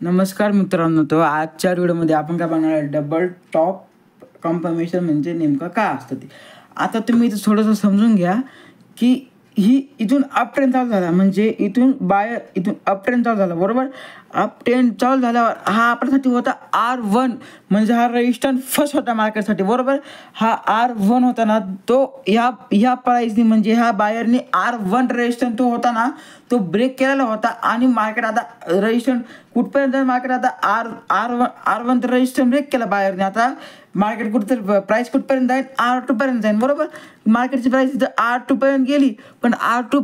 नमस्कार मित्रांनो, तो आजच्या व्हिडिओमध्ये आपण काय बघणार आहे, डबल टॉप कन्फर्मेशन म्हणजे नेमकं काय असतं ते. आता तुम्ही इथं थोडंसं समजून घ्या की ही इथून अप ट्रेंड चालू झाला, म्हणजे इथून बायर इथून अप ट्रेंड चालू झाला, बरोबर. अप ट्रेंड चालू झाल्यावर हा आपल्यासाठी होता R1, म्हणजे हा रेजिस्टन्स फर्स्ट होता मार्केटसाठी, बरोबर. हा R1 होता ना, तो ह्या प्राईसनी म्हणजे ह्या बायरनी R1 रेजिस्टन्स तो होता ना, तो ब्रेक केलेला होता. आणि मार्केट आता रेजिस्टन्स कुठपर्यंत, मार्केट आता R1 तर रेजिस्टन्स ब्रेक केला बायरने. आता मार्केट कुठं प्राईस कुठपर्यंत जाईल, R2 पर्यंत जाईल, बरोबर. मार्केटची प्राईस इथं R2 पर्यंत गेली, पण R2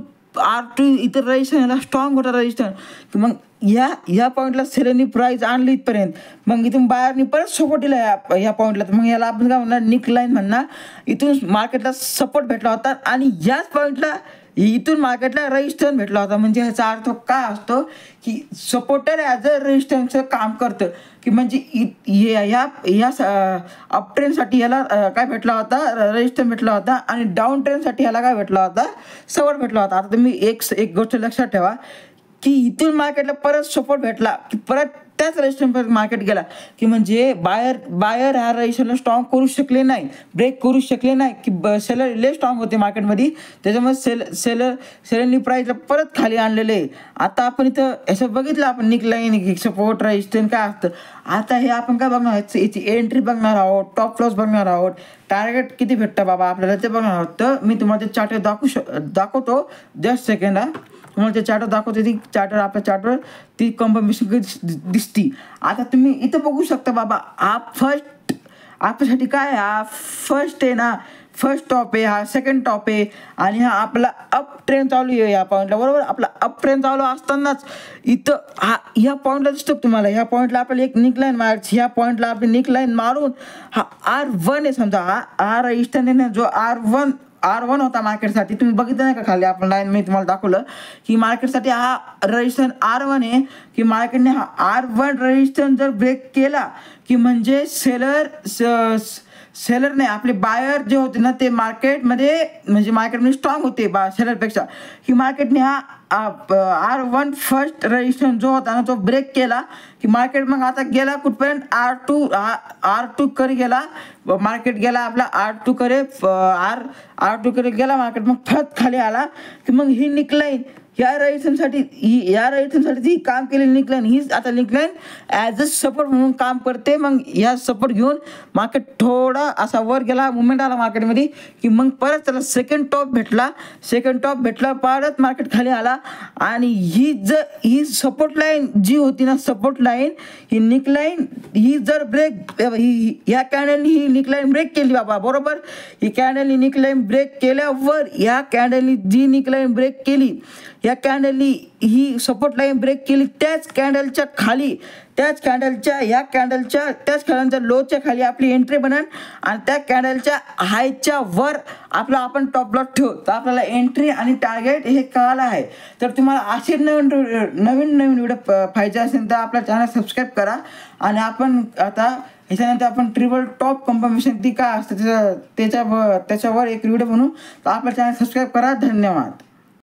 इथं रेजिस्टन्स ह्याला स्ट्रॉंग होता रेजिस्टन्स. मग ह्या पॉईंटला सेलरनी प्राईस आणली इथपर्यंत, मग इथून बायरनी परत सपोर्ट दिला ह्या पॉईंटला. मग याला आपण काय म्हणणार, निक लाईन म्हणणार. इथून मार्केटला सपोर्ट भेटला होता आणि याच पॉईंटला इथून मार्केटला रेजिस्टन्स भेटला होता. म्हणजे ह्याचा अर्थ काय असतो की सपोर्टर ॲज अ रेजिस्टन्सचं काम करतं, की म्हणजे ह्या अप ट्रेंडसाठी ह्याला काय भेटला होता, रेजिस्टन्स भेटला होता. आणि डाऊन ट्रेंडसाठी ह्याला काय भेटला होता, सपोर्ट भेटला होता. आता तुम्ही एक गोष्ट लक्षात ठेवा की इथून मार्केटला परत सपोर्ट भेटला की परत त्याच रेजिस्टन्सपर्यंत मार्केट गेला, की म्हणजे बायर ह्या रेजिस्टन्सला स्ट्रॉंग करू शकले नाही, ब्रेक करू शकले नाही, की सेलर लय स्ट्रॉंग होते मार्केटमध्ये. त्याच्यामुळे सेलरनी प्राईसला परत खाली आणलेले आहे. आता आपण इथं असं बघितलं, आपण निक लाईन सपोर्ट रेजिस्टन्स काय असतं. आता हे आपण काय बघणार आहोत, याची एंट्री बघणार आहोत, टॉप लॉस बघणार आहोत, टार्गेट किती भेटतं बाबा आपल्याला ते बघणार आहोत. तर मी तुम्हाला ते चार्ट दाखवतो, जस्ट सेकंड. तुम्हाला ते चार्टर दाखवते, ती आपल्या चार्टवर ती कन्फर्मेशन दिसती. आता तुम्ही इथं बघू शकता बाबा, हा फर्स्ट आपल्यासाठी काय, हा फर्स्ट आहे ना, फर्स्ट टॉप आहे, हा सेकंड टॉप आहे. आणि हा आपला अप ट्रेंड चालू आहे या पॉईंटला, बरोबर. आपला अप ट्रेंड चालू असतानाच इथं ह्या पॉईंटला दिसतो तुम्हाला, ह्या पॉईंटला आपल्याला एक निक लाईन मारायची. ह्या पॉईंटला आपली निक लाईन मारून हा R1 आहे समजा, हा रेजिस्टन्स आहे ना, जो R1 होता मार्केटसाठी. तुम्ही बघितलं नाही का खाली आपण लाईन मी तुम्हाला दाखवलं की मार्केटसाठी हा रेजिस्टन्स R1 आहे, की मार्केटने हा R1 रेजिस्टन्स जर ब्रेक केला की म्हणजे सेलरने आपले बायर जे होते ना, ते मार्केटमध्ये स्ट्रॉंग होते सेलरपेक्षा. की मार्केटने हा R1 फर्स्ट रेजिस्टन्स जो होता ना, तो ब्रेक केला की मार्केट मग आता गेला कुठपर्यंत, R2 कडे गेला. मार्केट गेला आपला R2 कडे गेला मार्केट. मग परत खाली आला की मग ही निकलाईन या रेजिस्टन्ससाठी ही काम केलेली निकलाईन, हीच आता निकलाईन ॲज अ सपोर्ट म्हणून काम करते. मग या सपोर्ट घेऊन मार्केट थोडा असा वर गेला, मुवमेंट आला मार्केटमध्ये, की मग परत त्याला सेकंड टॉप भेटला, परत मार्केट खाली आला. आणि ही सपोर्ट लाईन जी होती ना, सपोर्ट लाईन, ही निकलाईन ही जर ब्रेक, या कॅन्डलनी ही निकलाईन ब्रेक केली बाबा, बरोबर. ही कॅन्डलनी निकलाईन ब्रेक केल्यावर या कॅन्डलनी जी निकलाईन ब्रेक केली, या कॅन्डलनी ही सपोर्ट लाईन ब्रेक केली, त्याच कॅन्डलच्या लोच्या खाली आपली एंट्री बनेल. आणि त्या कॅन्डलच्या हायच्या वर आपण टॉप लॉस ठेवू, तर आपल्याला एंट्री आणि टार्गेट हे कळालं आहे. तर तुम्हाला असे नवीन व्हिडिओ पाहिजे असेल तर आपल्या चॅनल सबस्क्राईब करा. आणि आपण आता ह्याच्यानंतर आपण ट्रिपल टॉप कन्फर्मेशन ती काय असते त्याच्यावर एक व्हिडिओ बनवू. तर आपल्या चॅनल सबस्क्राईब करा. धन्यवाद.